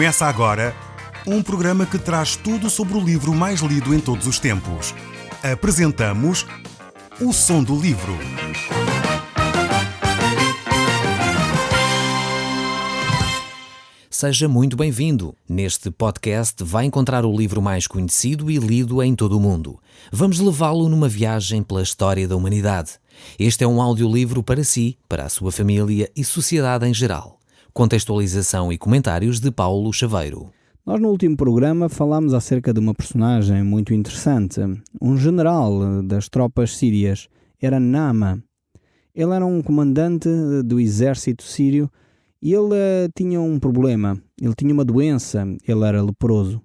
Começa agora um programa que traz tudo sobre o livro mais lido em todos os tempos. Apresentamos O Som do Livro. Seja muito bem-vindo. Neste podcast vai encontrar o livro mais conhecido e lido em todo o mundo. Vamos levá-lo numa viagem pela história da humanidade. Este é um audiolivro para si, para a sua família e sociedade em geral. Contextualização e comentários de Paulo Chaveiro. Nós no último programa falámos acerca de uma personagem muito interessante, um general das tropas sírias, era Naamã. Ele era um comandante do exército sírio e ele tinha um problema, ele tinha uma doença, ele era leproso.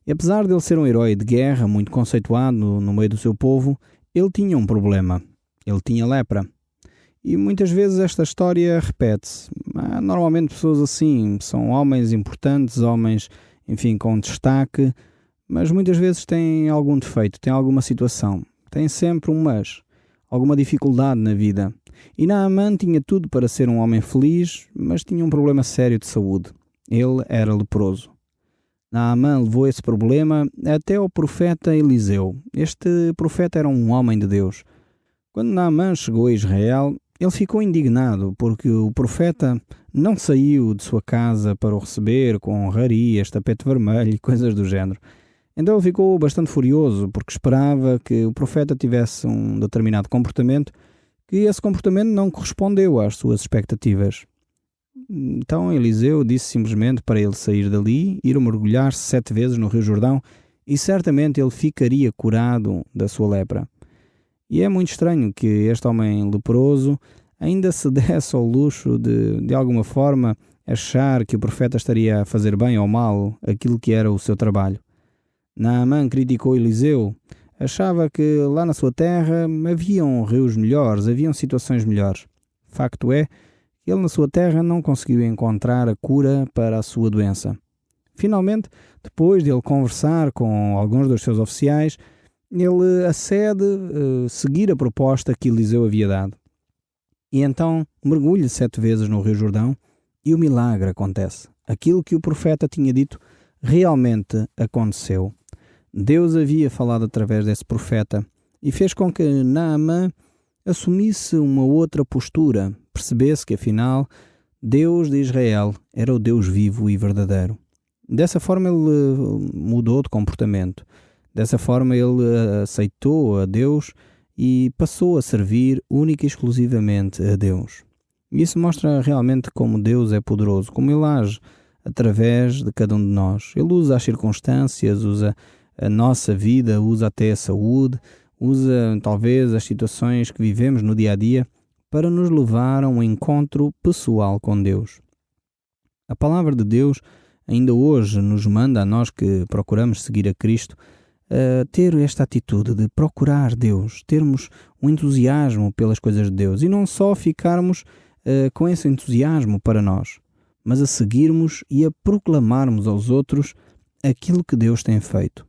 E apesar de ele ser um herói de guerra, muito conceituado no meio do seu povo, ele tinha um problema, ele tinha lepra. E muitas vezes esta história repete-se. Normalmente pessoas assim são homens importantes, homens, enfim, com destaque, mas muitas vezes têm algum defeito, têm alguma situação, têm sempre um mas, alguma dificuldade na vida. E Naamã tinha tudo para ser um homem feliz, mas tinha um problema sério de saúde. Ele era leproso. Naamã levou esse problema até ao profeta Eliseu. Este profeta era um homem de Deus. Quando Naamã chegou a Israel, ele ficou indignado porque o profeta não saiu de sua casa para o receber com honrarias, tapete vermelho e coisas do género. Então ele ficou bastante furioso porque esperava que o profeta tivesse um determinado comportamento, que esse comportamento não correspondeu às suas expectativas. Então Eliseu disse simplesmente para ele sair dali, ir mergulhar-se 7 vezes no Rio Jordão e certamente ele ficaria curado da sua lepra. E é muito estranho que este homem leproso ainda se desse ao luxo de alguma forma, achar que o profeta estaria a fazer bem ou mal aquilo que era o seu trabalho. Naamã criticou Eliseu, achava que lá na sua terra haviam rios melhores, haviam situações melhores. Facto é que ele na sua terra não conseguiu encontrar a cura para a sua doença. Finalmente, depois de ele conversar com alguns dos seus oficiais, ele acede seguir a proposta que Eliseu havia dado. E então mergulha 7 vezes no Rio Jordão e o milagre acontece. Aquilo que o profeta tinha dito realmente aconteceu. Deus havia falado através desse profeta e fez com que Naamã assumisse uma outra postura, percebesse que afinal Deus de Israel era o Deus vivo e verdadeiro. Dessa forma ele mudou de comportamento. Dessa forma ele aceitou a Deus e passou a servir única e exclusivamente a Deus. Isso mostra realmente como Deus é poderoso, como Ele age através de cada um de nós. Ele usa as circunstâncias, usa a nossa vida, usa até a saúde, usa talvez as situações que vivemos no dia a dia para nos levar a um encontro pessoal com Deus. A palavra de Deus ainda hoje nos manda a nós que procuramos seguir a Cristo ter esta atitude de procurar Deus, termos um entusiasmo pelas coisas de Deus e não só ficarmos com esse entusiasmo para nós, mas a seguirmos e a proclamarmos aos outros aquilo que Deus tem feito.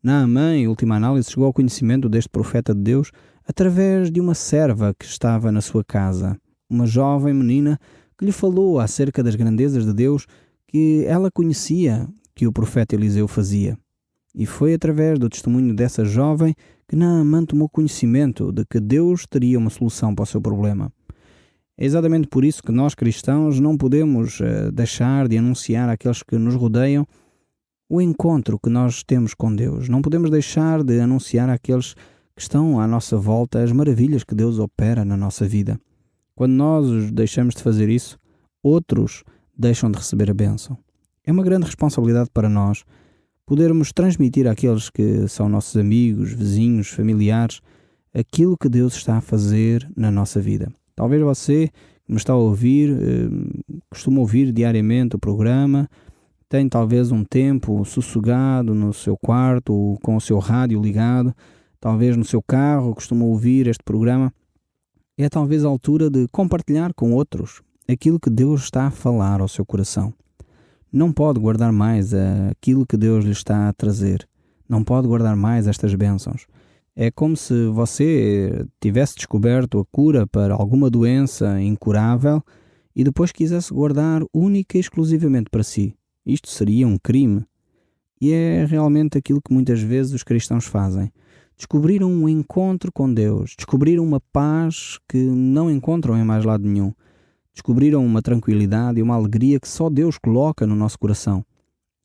Naamã, em última análise, chegou ao conhecimento deste profeta de Deus através de uma serva que estava na sua casa, uma jovem menina que lhe falou acerca das grandezas de Deus que ela conhecia que o profeta Eliseu fazia. E foi através do testemunho dessa jovem que Naamã tomou conhecimento de que Deus teria uma solução para o seu problema. É exatamente por isso que nós cristãos não podemos deixar de anunciar àqueles que nos rodeiam o encontro que nós temos com Deus. Não podemos deixar de anunciar àqueles que estão à nossa volta as maravilhas que Deus opera na nossa vida. Quando nós deixamos de fazer isso, outros deixam de receber a bênção. É uma grande responsabilidade para nós podermos transmitir àqueles que são nossos amigos, vizinhos, familiares, aquilo que Deus está a fazer na nossa vida. Talvez você que me está a ouvir, costuma ouvir diariamente o programa, tem talvez um tempo sossegado no seu quarto, com o seu rádio ligado, talvez no seu carro, costuma ouvir este programa. É talvez a altura de compartilhar com outros aquilo que Deus está a falar ao seu coração. Não pode guardar mais aquilo que Deus lhe está a trazer. Não pode guardar mais estas bênçãos. É como se você tivesse descoberto a cura para alguma doença incurável e depois quisesse guardar única e exclusivamente para si. Isto seria um crime. E é realmente aquilo que muitas vezes os cristãos fazem. Descobriram um encontro com Deus, descobriram uma paz que não encontram em mais lado nenhum. Descobriram uma tranquilidade e uma alegria que só Deus coloca no nosso coração.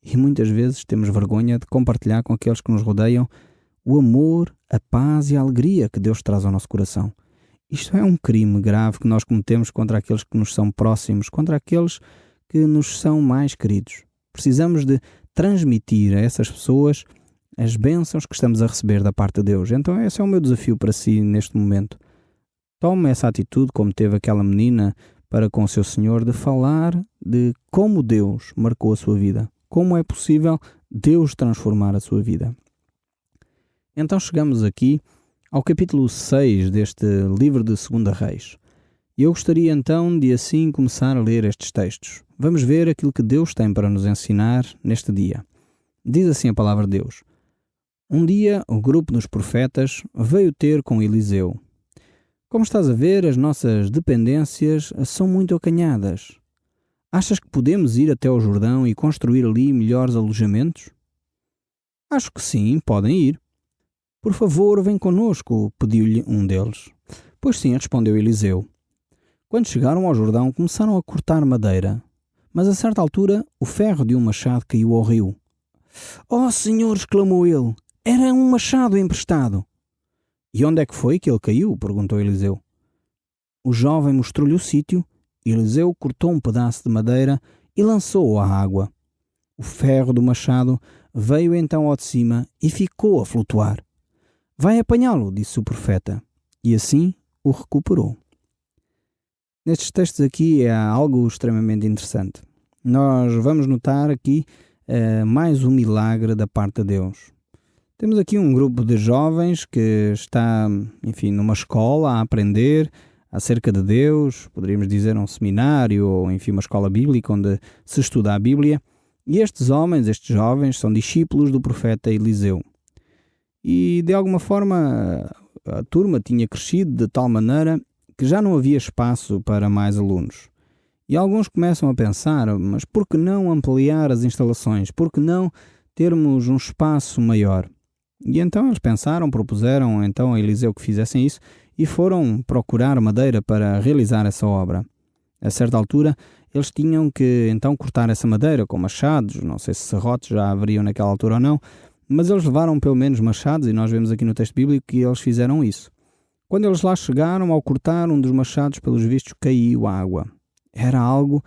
E muitas vezes temos vergonha de compartilhar com aqueles que nos rodeiam o amor, a paz e a alegria que Deus traz ao nosso coração. Isto é um crime grave que nós cometemos contra aqueles que nos são próximos, contra aqueles que nos são mais queridos. Precisamos de transmitir a essas pessoas as bênçãos que estamos a receber da parte de Deus. Então esse é o meu desafio para si neste momento. Tome essa atitude como teve aquela menina para com o seu Senhor, de falar de como Deus marcou a sua vida. Como é possível Deus transformar a sua vida. Então chegamos aqui ao capítulo 6 deste livro de 2 Reis. E eu gostaria então de assim começar a ler estes textos. Vamos ver aquilo que Deus tem para nos ensinar neste dia. Diz assim a palavra de Deus. Um dia o grupo dos profetas veio ter com Eliseu. Como estás a ver, as nossas dependências são muito acanhadas. Achas que podemos ir até ao Jordão e construir ali melhores alojamentos? Acho que sim, podem ir. Por favor, vem conosco, pediu-lhe um deles. Pois sim, respondeu Eliseu. Quando chegaram ao Jordão, começaram a cortar madeira. Mas a certa altura, o ferro de um machado caiu ao rio. Oh, Senhor, exclamou ele, era um machado emprestado. E onde é que foi que ele caiu? Perguntou Eliseu. O jovem mostrou-lhe o sítio. Eliseu cortou um pedaço de madeira e lançou-o à água. O ferro do machado veio então ao de cima e ficou a flutuar. Vai apanhá-lo, disse o profeta. E assim o recuperou. Nestes textos aqui há algo extremamente interessante. Nós vamos notar aqui mais um milagre da parte de Deus. Temos aqui um grupo de jovens que está, numa escola a aprender acerca de Deus, poderíamos dizer um seminário ou, uma escola bíblica onde se estuda a Bíblia. E estes jovens, são discípulos do profeta Eliseu. E, de alguma forma, a turma tinha crescido de tal maneira que já não havia espaço para mais alunos. E alguns começam a pensar, mas por que não ampliar as instalações? Por que não termos um espaço maior? E então eles propuseram então a Eliseu que fizessem isso e foram procurar madeira para realizar essa obra. A certa altura, eles tinham que então cortar essa madeira com machados, não sei se serrotes já haveriam naquela altura ou não, mas eles levaram pelo menos machados e nós vemos aqui no texto bíblico que eles fizeram isso. Quando eles lá chegaram, ao cortar um dos machados, pelos vistos, caiu a água. Era algo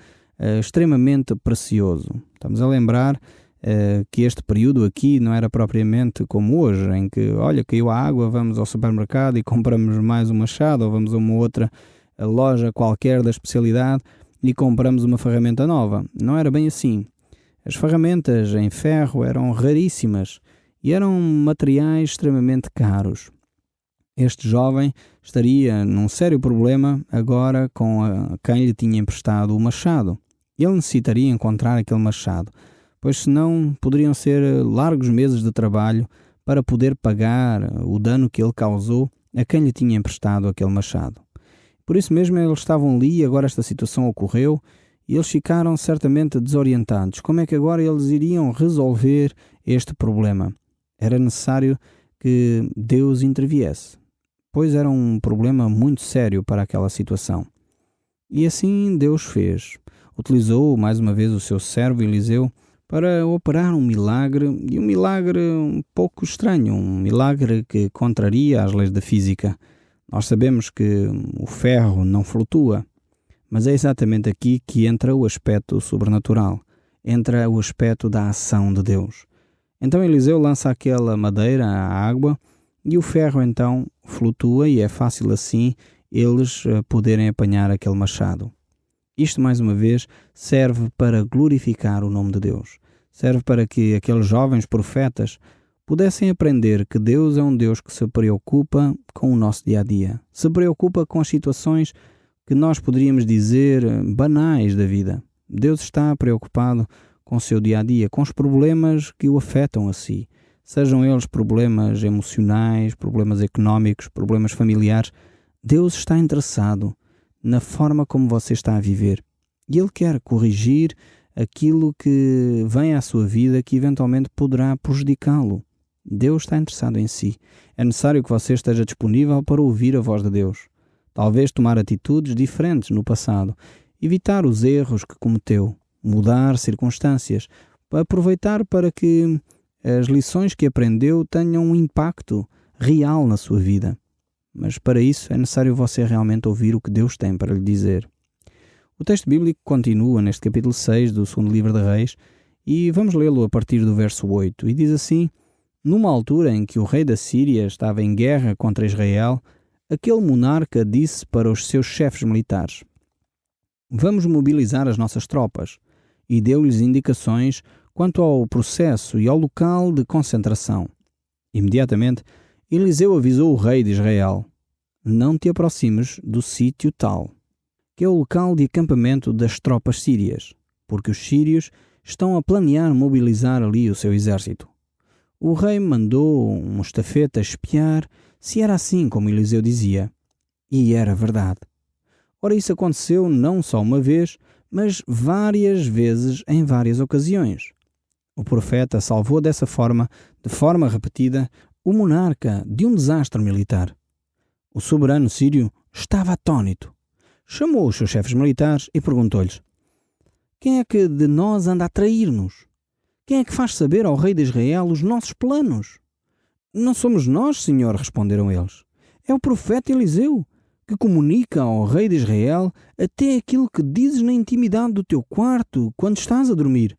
extremamente precioso. Estamos a lembrar que este período aqui não era propriamente como hoje, em que, caiu a água, vamos ao supermercado e compramos mais um machado, ou vamos a uma outra loja qualquer da especialidade e compramos uma ferramenta nova. Não era bem assim. As ferramentas em ferro eram raríssimas e eram materiais extremamente caros. Este jovem estaria num sério problema agora com quem lhe tinha emprestado o machado. Ele necessitaria encontrar aquele machado, pois senão poderiam ser largos meses de trabalho para poder pagar o dano que ele causou a quem lhe tinha emprestado aquele machado. Por isso mesmo eles estavam ali e agora esta situação ocorreu e eles ficaram certamente desorientados. Como é que agora eles iriam resolver este problema? Era necessário que Deus interviesse, pois era um problema muito sério para aquela situação. E assim Deus fez. Utilizou mais uma vez o seu servo Eliseu para operar um milagre, e um milagre um pouco estranho, um milagre que contraria as leis da física. Nós sabemos que o ferro não flutua, mas é exatamente aqui que entra o aspecto sobrenatural, entra o aspecto da ação de Deus. Então Eliseu lança aquela madeira à água e o ferro então flutua e é fácil assim eles poderem apanhar aquele machado. Isto, mais uma vez, serve para glorificar o nome de Deus. Serve para que aqueles jovens profetas pudessem aprender que Deus é um Deus que se preocupa com o nosso dia-a-dia. Se preocupa com as situações que nós poderíamos dizer banais da vida. Deus está preocupado com o seu dia-a-dia, com os problemas que o afetam a si. Sejam eles problemas emocionais, problemas económicos, problemas familiares. Deus está interessado na forma como você está a viver. E Ele quer corrigir aquilo que vem à sua vida que eventualmente poderá prejudicá-lo. Deus está interessado em si. É necessário que você esteja disponível para ouvir a voz de Deus. Talvez tomar atitudes diferentes no passado, evitar os erros que cometeu, mudar circunstâncias, aproveitar para que as lições que aprendeu tenham um impacto real na sua vida. Mas para isso é necessário você realmente ouvir o que Deus tem para lhe dizer. O texto bíblico continua neste capítulo 6 do segundo livro de Reis e vamos lê-lo a partir do verso 8. E diz assim: Numa altura em que o rei da Síria estava em guerra contra Israel, aquele monarca disse para os seus chefes militares: Vamos mobilizar as nossas tropas, e deu-lhes indicações quanto ao processo e ao local de concentração. Imediatamente, Eliseu avisou o rei de Israel: Não te aproximes do sítio tal, que é o local de acampamento das tropas sírias, porque os sírios estão a planear mobilizar ali o seu exército. O rei mandou um estafeta espiar se era assim como Eliseu dizia. E era verdade. Ora, isso aconteceu não só uma vez, mas várias vezes em várias ocasiões. O profeta salvou dessa forma, de forma repetida, o monarca de um desastre militar. O soberano sírio estava atônito. Chamou os seus chefes militares e perguntou-lhes: Quem é que de nós anda a trair-nos? Quem é que faz saber ao rei de Israel os nossos planos? Não somos nós, senhor, responderam eles. É o profeta Eliseu, que comunica ao rei de Israel até aquilo que dizes na intimidade do teu quarto, quando estás a dormir.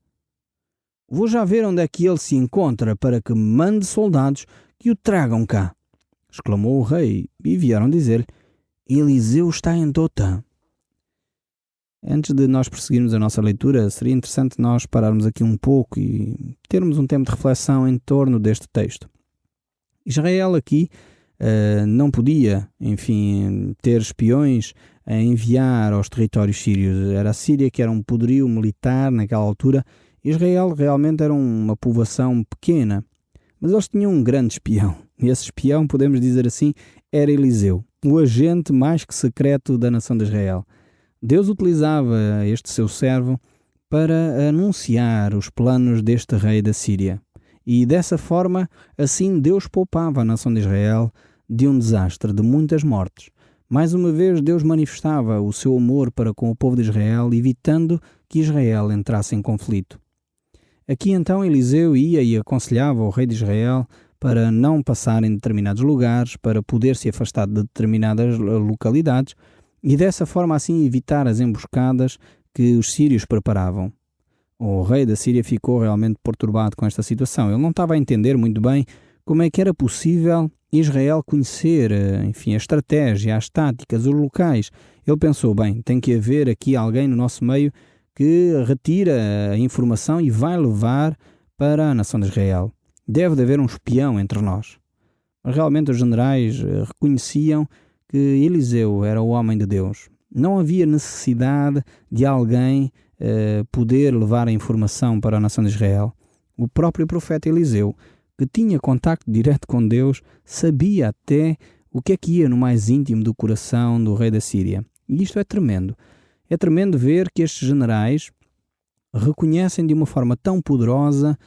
Vou já ver onde é que ele se encontra para que mande soldados que o tragam cá, exclamou o rei, e vieram dizer-lhe: Eliseu está em Dotã. Antes de nós prosseguirmos a nossa leitura, seria interessante nós pararmos aqui um pouco e termos um tempo de reflexão em torno deste texto. Israel aqui não podia, ter espiões a enviar aos territórios sírios. Era a Síria que era um poderio militar naquela altura. Israel realmente era uma povoação pequena, mas eles tinham um grande espião. E esse espião, podemos dizer assim, era Eliseu, o agente mais que secreto da nação de Israel. Deus utilizava este seu servo para anunciar os planos deste rei da Síria. E dessa forma, assim Deus poupava a nação de Israel de um desastre, de muitas mortes. Mais uma vez Deus manifestava o seu amor para com o povo de Israel, evitando que Israel entrasse em conflito. Aqui então Eliseu ia e aconselhava o rei de Israel para não passar em determinados lugares, para poder se afastar de determinadas localidades e dessa forma assim evitar as emboscadas que os sírios preparavam. O rei da Síria ficou realmente perturbado com esta situação. Ele não estava a entender muito bem como é que era possível Israel conhecer, a estratégia, as táticas, os locais. Ele pensou, tem que haver aqui alguém no nosso meio que retira a informação e vai levar para a nação de Israel. Deve de haver um espião entre nós. Mas realmente os generais reconheciam que Eliseu era o homem de Deus. Não havia necessidade de alguém poder levar a informação para a nação de Israel. O próprio profeta Eliseu, que tinha contacto direto com Deus, sabia até o que é que ia no mais íntimo do coração do rei da Síria. E isto é tremendo. É tremendo ver que estes generais reconhecem de uma forma tão poderosa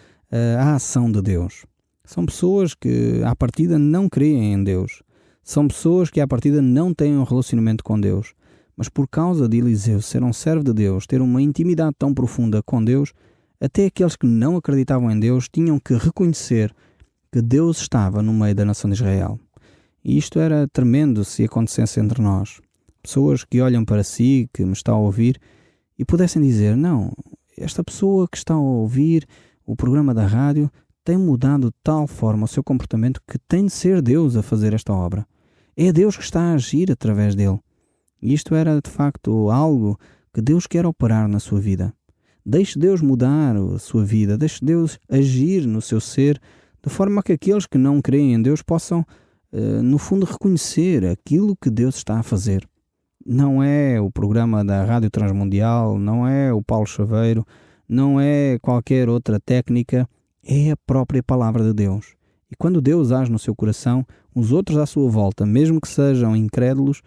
a ação de Deus. São pessoas que, à partida, não creem em Deus. São pessoas que, à partida, não têm um relacionamento com Deus. Mas por causa de Eliseu ser um servo de Deus, ter uma intimidade tão profunda com Deus, até aqueles que não acreditavam em Deus tinham que reconhecer que Deus estava no meio da nação de Israel. E isto era tremendo se acontecesse entre nós. Pessoas que olham para si, que me estão a ouvir, e pudessem dizer, não, esta pessoa que está a ouvir o programa da rádio tem mudado de tal forma o seu comportamento que tem de ser Deus a fazer esta obra. É Deus que está a agir através dele. E isto era de facto algo que Deus quer operar na sua vida. Deixe Deus mudar a sua vida, deixe Deus agir no seu ser, de forma que aqueles que não creem em Deus possam, no fundo, reconhecer aquilo que Deus está a fazer. Não é o programa da Rádio Transmundial, não é o Paulo Chaveiro, não é qualquer outra técnica, é a própria palavra de Deus. E quando Deus age no seu coração, os outros à sua volta, mesmo que sejam incrédulos,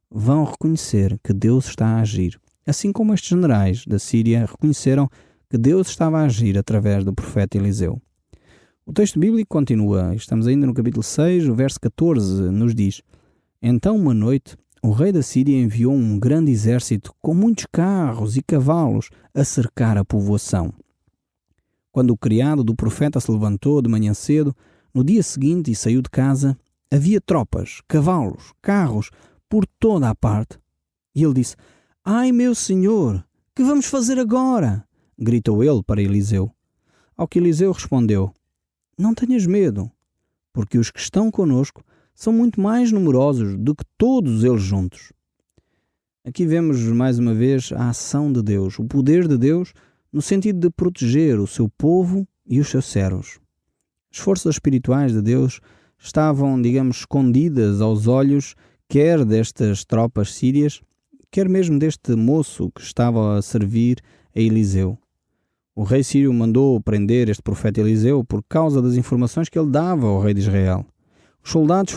vão reconhecer que Deus está a agir. Assim como estes generais da Síria reconheceram que Deus estava a agir através do profeta Eliseu. O texto bíblico continua, estamos ainda no capítulo 6, o verso 14 nos diz: Então uma noite o rei da Síria enviou um grande exército com muitos carros e cavalos a cercar a povoação. Quando o criado do profeta se levantou de manhã cedo, no dia seguinte, e saiu de casa, havia tropas, cavalos, carros, por toda a parte. E ele disse: Ai, meu senhor, que vamos fazer agora? Gritou ele para Eliseu. Ao que Eliseu respondeu: Não tenhas medo, porque os que estão conosco são muito mais numerosos do que todos eles juntos. Aqui vemos mais uma vez a ação de Deus, o poder de Deus, no sentido de proteger o seu povo e os seus servos. As forças espirituais de Deus estavam, escondidas aos olhos, quer destas tropas sírias, quer mesmo deste moço que estava a servir a Eliseu. O rei sírio mandou prender este profeta Eliseu por causa das informações que ele dava ao rei de Israel. Os soldados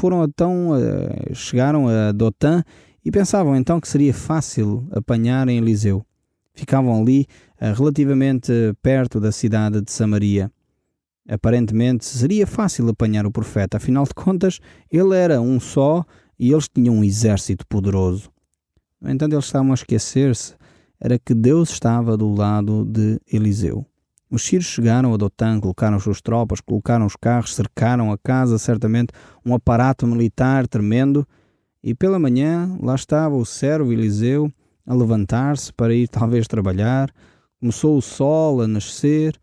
chegaram a Dotã e pensavam então que seria fácil apanharem Eliseu. Ficavam ali relativamente perto da cidade de Samaria. Aparentemente seria fácil apanhar o profeta, afinal de contas ele era um só e eles tinham um exército poderoso. No entanto, eles estavam a esquecer-se, era que Deus estava do lado de Eliseu. Os sírios chegaram a Dotã, colocaram as suas tropas, colocaram os carros, cercaram a casa, certamente um aparato militar tremendo, e pela manhã lá estava o servo Eliseu a levantar-se para ir talvez trabalhar. Começou o sol a nascer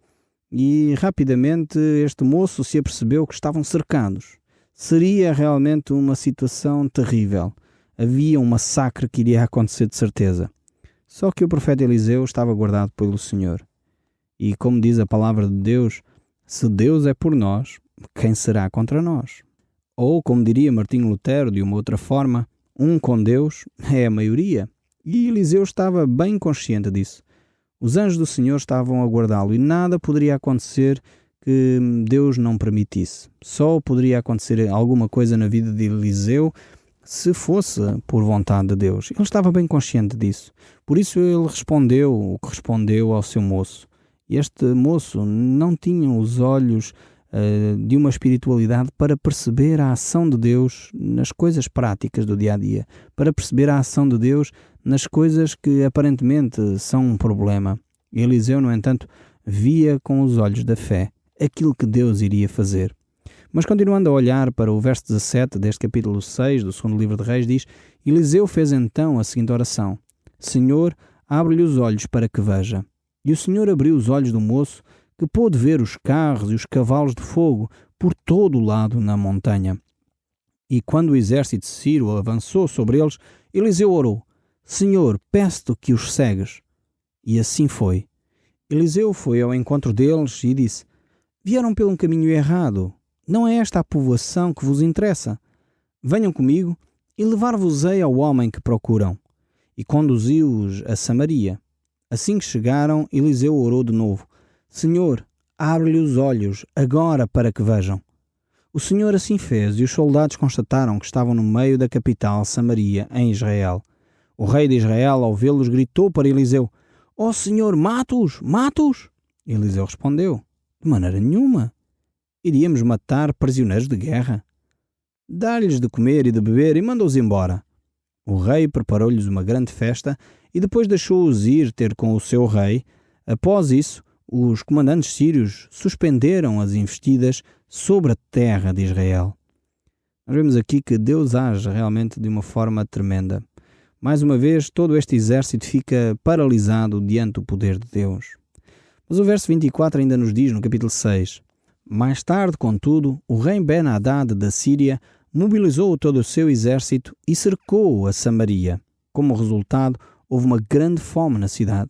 e rapidamente este moço se apercebeu que estavam cercados. Seria realmente uma situação terrível. Havia um massacre que iria acontecer de certeza. Só que o profeta Eliseu estava guardado pelo Senhor. E como diz a palavra de Deus, se Deus é por nós, quem será contra nós? Ou, como diria Martinho Lutero de uma outra forma, um com Deus é a maioria. E Eliseu estava bem consciente disso. Os anjos do Senhor estavam a guardá-lo e nada poderia acontecer que Deus não permitisse. Só poderia acontecer alguma coisa na vida de Eliseu se fosse por vontade de Deus. Ele estava bem consciente disso. Por isso ele respondeu o que respondeu ao seu moço. E este moço não tinha os olhos de uma espiritualidade para perceber a ação de Deus nas coisas práticas do dia-a-dia, para perceber a ação de Deus nas coisas que aparentemente são um problema. Eliseu, no entanto, via com os olhos da fé aquilo que Deus iria fazer. Mas continuando a olhar para o verso 17 deste capítulo 6 do segundo livro de Reis, diz: Eliseu fez então a seguinte oração: Senhor, abre-lhe os olhos para que veja. E o Senhor abriu os olhos do moço, que pôde ver os carros e os cavalos de fogo por todo o lado na montanha. E quando o exército sírio avançou sobre eles, Eliseu orou: Senhor, peço-te que os cegues. E assim foi. Eliseu foi ao encontro deles e disse: Vieram pelo um caminho errado. Não é esta a povoação que vos interessa. Venham comigo e levar-vos-ei ao homem que procuram. E conduziu-os a Samaria. Assim que chegaram, Eliseu orou de novo: Senhor, abre-lhe os olhos, agora para que vejam. O Senhor assim fez, e os soldados constataram que estavam no meio da capital, Samaria, em Israel. O rei de Israel, ao vê-los, gritou para Eliseu: Ó Senhor, mata-os, mata-os! Eliseu respondeu: De maneira nenhuma. Iríamos matar prisioneiros de guerra. Dá-lhes de comer e de beber e manda-os embora. O rei preparou-lhes uma grande festa e depois deixou-os ir ter com o seu rei. Após isso, os comandantes sírios suspenderam as investidas sobre a terra de Israel. Nós vemos aqui que Deus age realmente de uma forma tremenda. Mais uma vez, todo este exército fica paralisado diante do poder de Deus. Mas o verso 24 ainda nos diz, no capítulo 6, Mais tarde, contudo, o rei Ben-Hadad da Síria mobilizou todo o seu exército e cercou a Samaria. Como resultado, houve uma grande fome na cidade.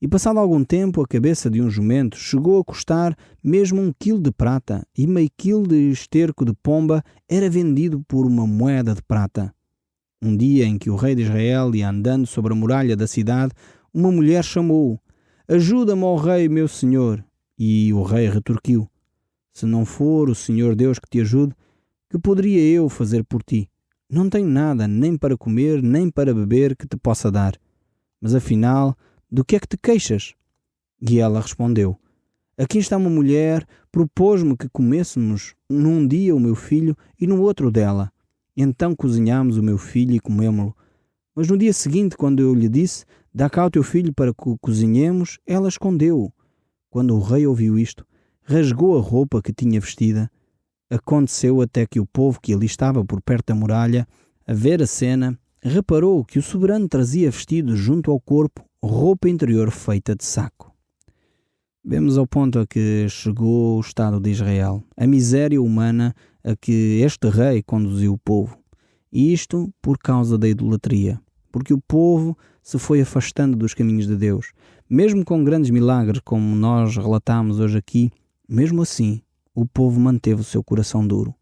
E passado algum tempo, a cabeça de um jumento chegou a custar mesmo 1 quilo de prata, e meio quilo de esterco de pomba era vendido por uma moeda de prata. Um dia em que o rei de Israel ia andando sobre a muralha da cidade, uma mulher chamou-o: Ajuda-me, ó rei, meu senhor. E o rei retorquiu: Se não for o Senhor Deus que te ajude, que poderia eu fazer por ti? Não tenho nada, nem para comer, nem para beber, que te possa dar. Mas afinal, do que é que te queixas? E ela respondeu: aqui está uma mulher, propôs-me que comêssemos num dia o meu filho e no outro dela. Então cozinhámos o meu filho e comemo-lo. Mas no dia seguinte, quando eu lhe disse: dá cá o teu filho para que cozinhemos, ela escondeu-o. Quando o rei ouviu isto, rasgou a roupa que tinha vestida. Aconteceu até que o povo que ali estava por perto da muralha, a ver a cena, reparou que o soberano trazia vestido junto ao corpo roupa interior feita de saco. Vemos ao ponto a que chegou o Estado de Israel, a miséria humana a que este rei conduziu o povo. E isto por causa da idolatria, porque o povo se foi afastando dos caminhos de Deus. Mesmo com grandes milagres, como nós relatamos hoje aqui, mesmo assim, o povo manteve o seu coração duro,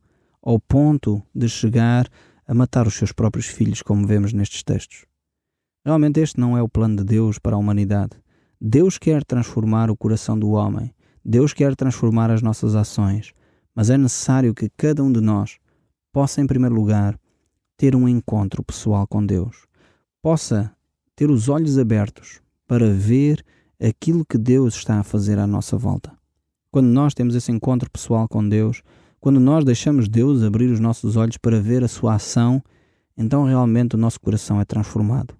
ao ponto de chegar a matar os seus próprios filhos, como vemos nestes textos. Realmente este não é o plano de Deus para a humanidade. Deus quer transformar o coração do homem. Deus quer transformar as nossas ações. Mas é necessário que cada um de nós possa, em primeiro lugar, ter um encontro pessoal com Deus. Possa ter os olhos abertos para ver aquilo que Deus está a fazer à nossa volta. Quando nós temos esse encontro pessoal com Deus, quando nós deixamos Deus abrir os nossos olhos para ver a sua ação, então realmente o nosso coração é transformado.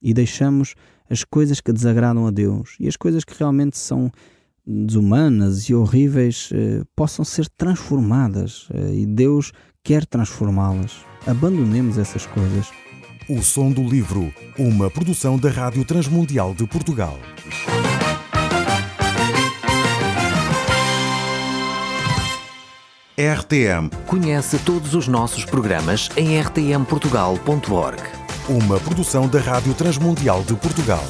E deixamos as coisas que desagradam a Deus e as coisas que realmente são desumanas e horríveis possam ser transformadas e Deus quer transformá-las. Abandonemos essas coisas. O Som do Livro, uma produção da Rádio Transmundial de Portugal. RTM. Conhece todos os nossos programas em rtmportugal.org. Uma produção da Rádio Transmundial de Portugal.